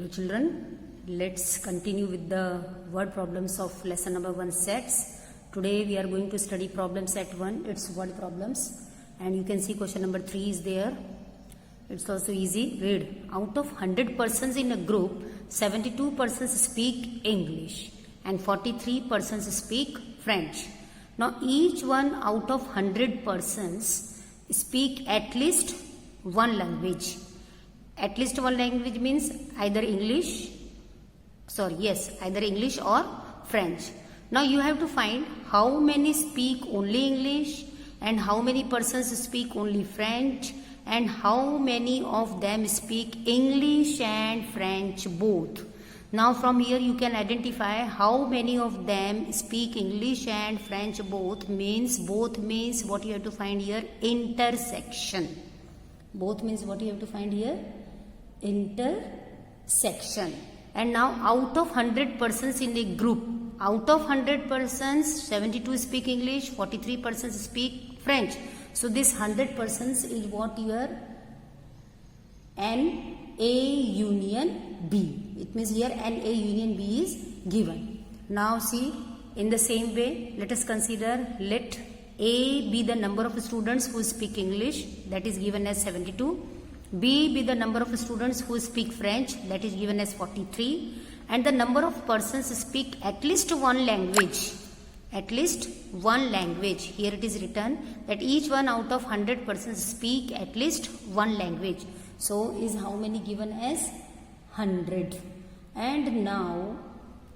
Hello children, let's continue with the word problems of lesson number 1 sets. Today we are going to study problem set 1, it's word problems, and you can see question number 3 is there. It's also easy. Read. Out of 100 persons in a group, 72 persons speak English and 43 persons speak French. Now each one out of 100 persons speak at least one language. At least one language means either English or French. Now you have to find how many speak only English and how many persons speak only French and how many of them speak English and French both. Now from here you can identify how many of them speak English and French both means what you have to find here? Intersection. Both means what you have to find here? Intersection. And now out of 100 persons in a group, out of 100 persons, 72 speak English, 43 persons speak French. So this 100 persons is what your N A union B. It means here N A union B is given. Now see, in the same way, let us consider, let A be the number of students who speak English, that is given as 72. B be the number of students who speak French, that is given as 43. And the number of persons speak at least one language. At least one language. Here it is written that each one out of 100 persons speak at least one language. So is how many given as? 100. And now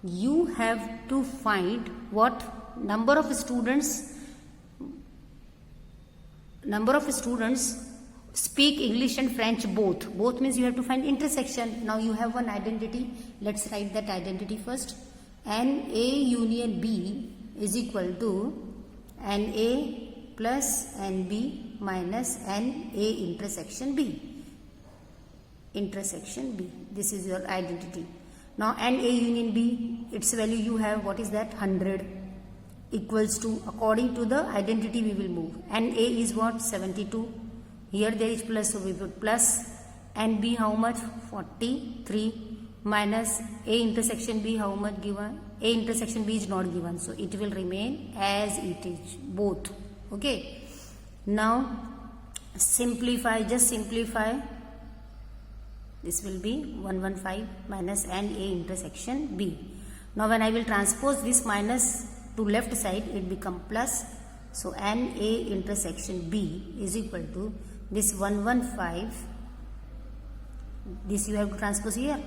you have to find what number of students speak English and French both. Both means you have to find intersection. Now you have one identity. Let's write that identity first. N A union B is equal to N A plus N B minus N A intersection B. Intersection B. This is your identity. Now N A union B, its value you have, what is that? 100 equals to, according to the identity we will move. N A is what? 72. Here there is plus, so we put plus. And B how much? 43 minus A intersection B how much given? A intersection B is not given, so it will remain as it is, both. Okay. Now simplify, just simplify. This will be 115 minus N A intersection B. Now when I will transpose this minus to left side, it become plus. So N A intersection B is equal to this 115, this you have to transpose here,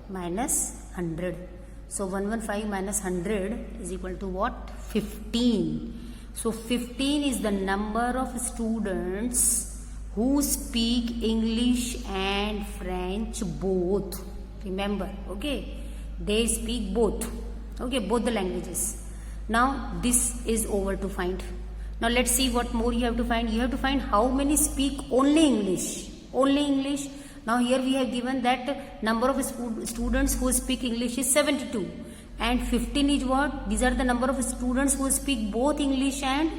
minus 100. So 115 minus 100 is equal to what? 15. So 15 is the number of students who speak English and French both. Remember, okay? They speak both. Okay, both the languages. Now this is over to find. Now let's see what more you have to find. You have to find how many speak only English. Only English. Now here we have given that number of students who speak English is 72. And 15 is what? These are the number of students who speak both English and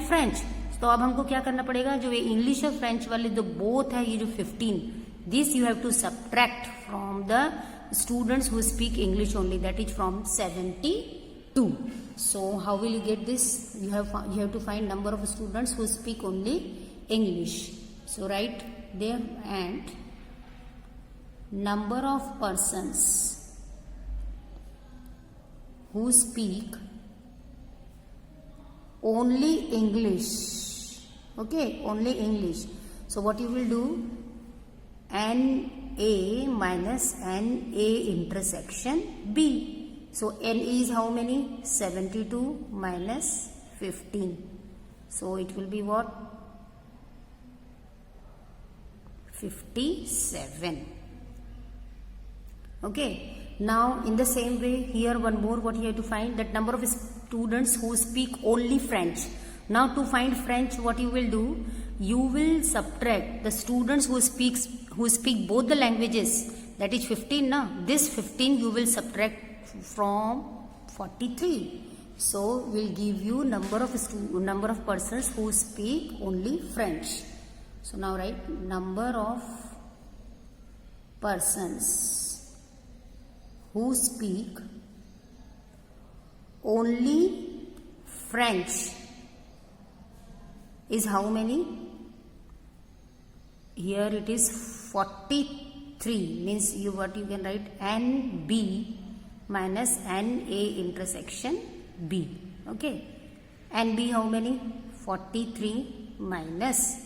French. तो अब हमको क्या करना पड़ेगा? जो ये English और French वाले जो both है, ये जो 15, this you have to subtract from the students who speak English only, that is from 72. So how will you get this? You have to find number of students who speak only English. So write there, and number of persons who speak only English. Okay, only English. So what you will do? N A minus N A intersection B. So N is how many? 72 minus 15. So it will be what? 57. Okay. Now in the same way, here one more, what you have to find? That number of students who speak only French. Now to find French, what you will do? You will subtract the students who speak both the languages. That is 15 now. This 15 you will subtract from 43. So will give you number of persons who speak only French. So now write number of persons who speak only French is how many? Here it is 43, means what you can write, NB minus NA intersection B. Okay, NB how many? 43 minus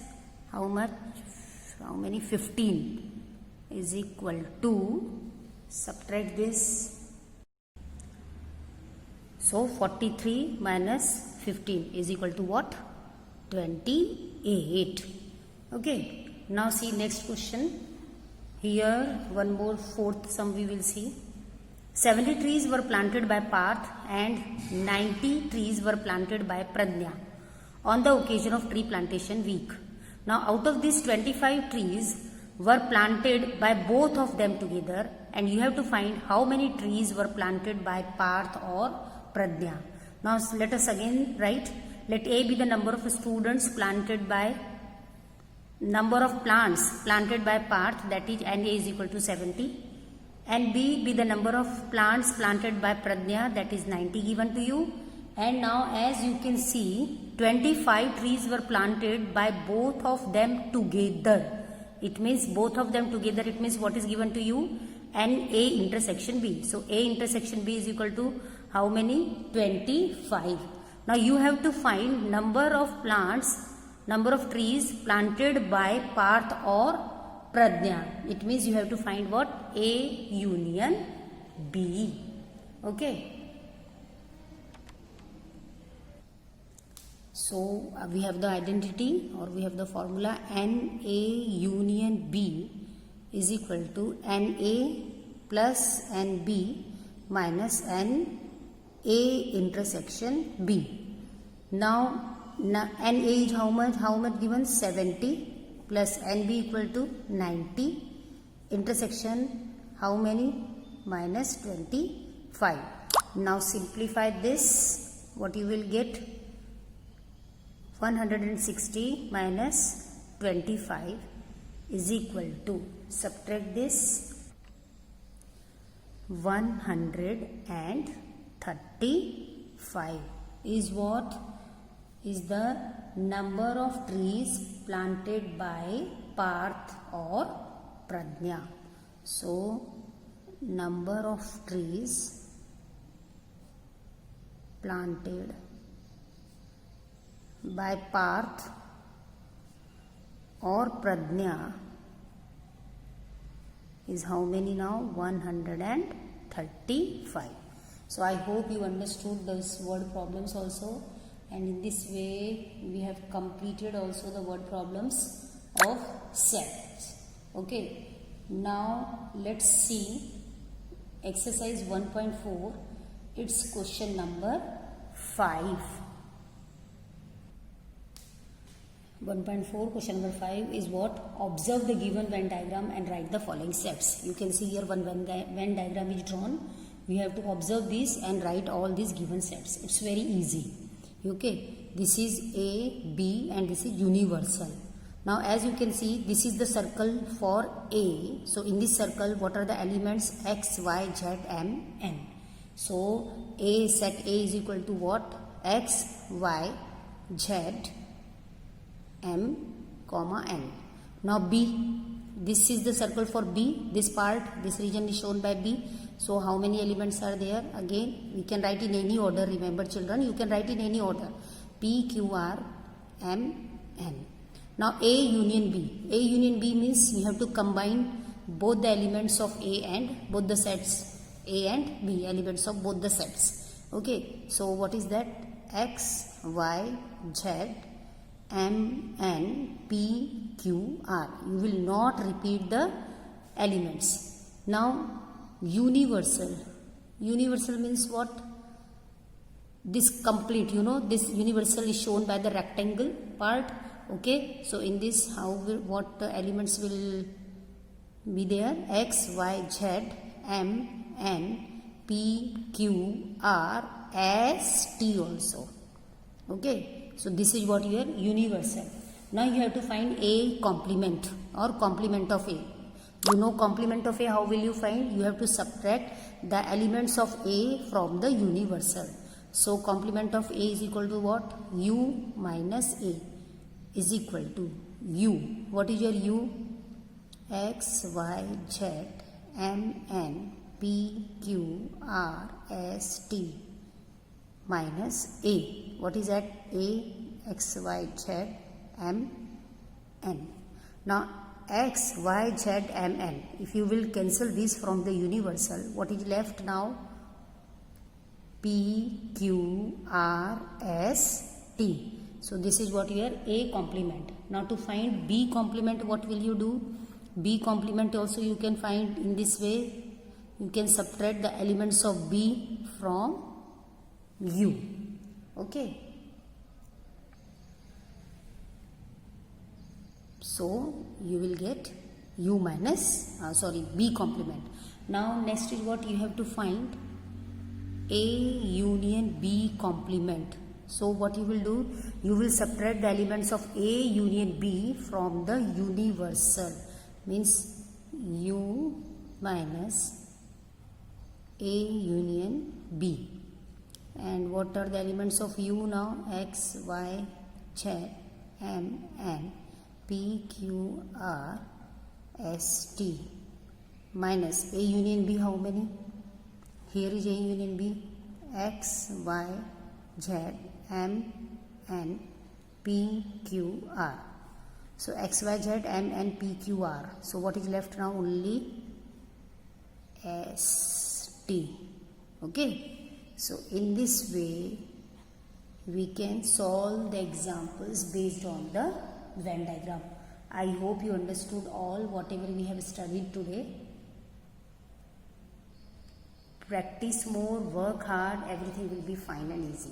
how much? How many? 15 is equal to, subtract this. So 43 minus 15 is equal to what? 28. Okay, now see next question. Here one more fourth sum we will see. 70 trees were planted by Parth and 90 trees were planted by Pradnya on the occasion of tree plantation week. Now out of these 25 trees were planted by both of them together, and you have to find how many trees were planted by Parth or Pradnya. Now let us again write. Let A be the number of students planted by, number of plants planted by Parth, that is NA is equal to 70, and B be the number of plants planted by Pradnya, that is 90 given to you. And now as you can see, 25 trees were planted by both of them together. It means both of them together, it means what is given to you? NA intersection B. So A intersection B is equal to how many? 25. Now you have to find number of plants, number of trees planted by Parth or Pradnya. It means you have to find what? A union B. Okay. So we have the identity, or we have the formula, NA union B is equal to NA plus NB minus NA intersection B. Now NA is how much? How much given? 70 plus NB equal to 90. Intersection how many? Minus 25. Now simplify this. What you will get? 160 minus 25 is equal to, subtract this, 135 is what? Is the number of trees planted by Parth or Pradnya. So number of trees planted by Parth or Pradnya is how many now? 135. So I hope you understood those word problems also, and in this way we have completed also the word problems of sets. Okay, now let's see exercise 1.4. It's question number 5. 1.4 question number 5 is what? Observe the given Venn diagram and write the following steps. You can see here one Venn diagram is drawn. We have to observe this and write all these given sets. It's very easy. Okay, this is A, B, and this is universal. Now as you can see, this is the circle for A. So in this circle, what are the elements? X, Y, Z, M, N. So A, set A is equal to what? X, Y, Z, M, comma, N. Now B, this is the circle for B. This part, this region is shown by B. So how many elements are there? Again, we can write in any order. Remember children, you can write in any order. P, Q, R, M, N. Now A union B. A union B means you have to combine both the elements of A and both the sets. A and B, elements of both the sets. Okay, so what is that? X, Y, Z, M, N, P, Q, R. You will not repeat the elements. Now universal. Universal means what? This complete, this universal is shown by the rectangle part. Okay, so in this, what the elements will be there? X, Y, Z, M, N, P, Q, R, S, T also. Okay, so this is what your universal. Now you have to find A complement or complement of A. You know complement of A, how will you find? You have to subtract the elements of A from the universal. So complement of A is equal to what? U minus A is equal to U. What is your U? X, Y, Z, M, N, P, Q, R, S, T minus A. What is that? A, X, Y, Z, M, N. Now X, Y, Z, M, N. If you will cancel this from the universal, what is left now? P, Q, R, S, T. So this is what your A complement. Now to find B complement, what will you do? B complement also you can find in this way. You can subtract the elements of B from U. Okay. So you will get U minus, B complement. Now next is what you have to find? A union B complement. So what you will do? You will subtract the elements of A union B from the universal. Means U minus A union B. And what are the elements of U now? X, Y, Z, M, N, P, Q, R, S, T minus A union B. How many? Here is A union B. X, Y, Z, M, N, P, Q, R. So X, Y, Z, M, N, P, Q, R. So what is left now? Only S, T. Okay. So in this way, we can solve the examples based on the Venn diagram. I hope you understood all whatever we have studied today. Practice more, work hard, everything will be fine and easy.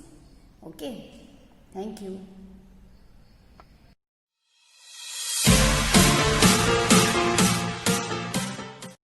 Okay. Thank you.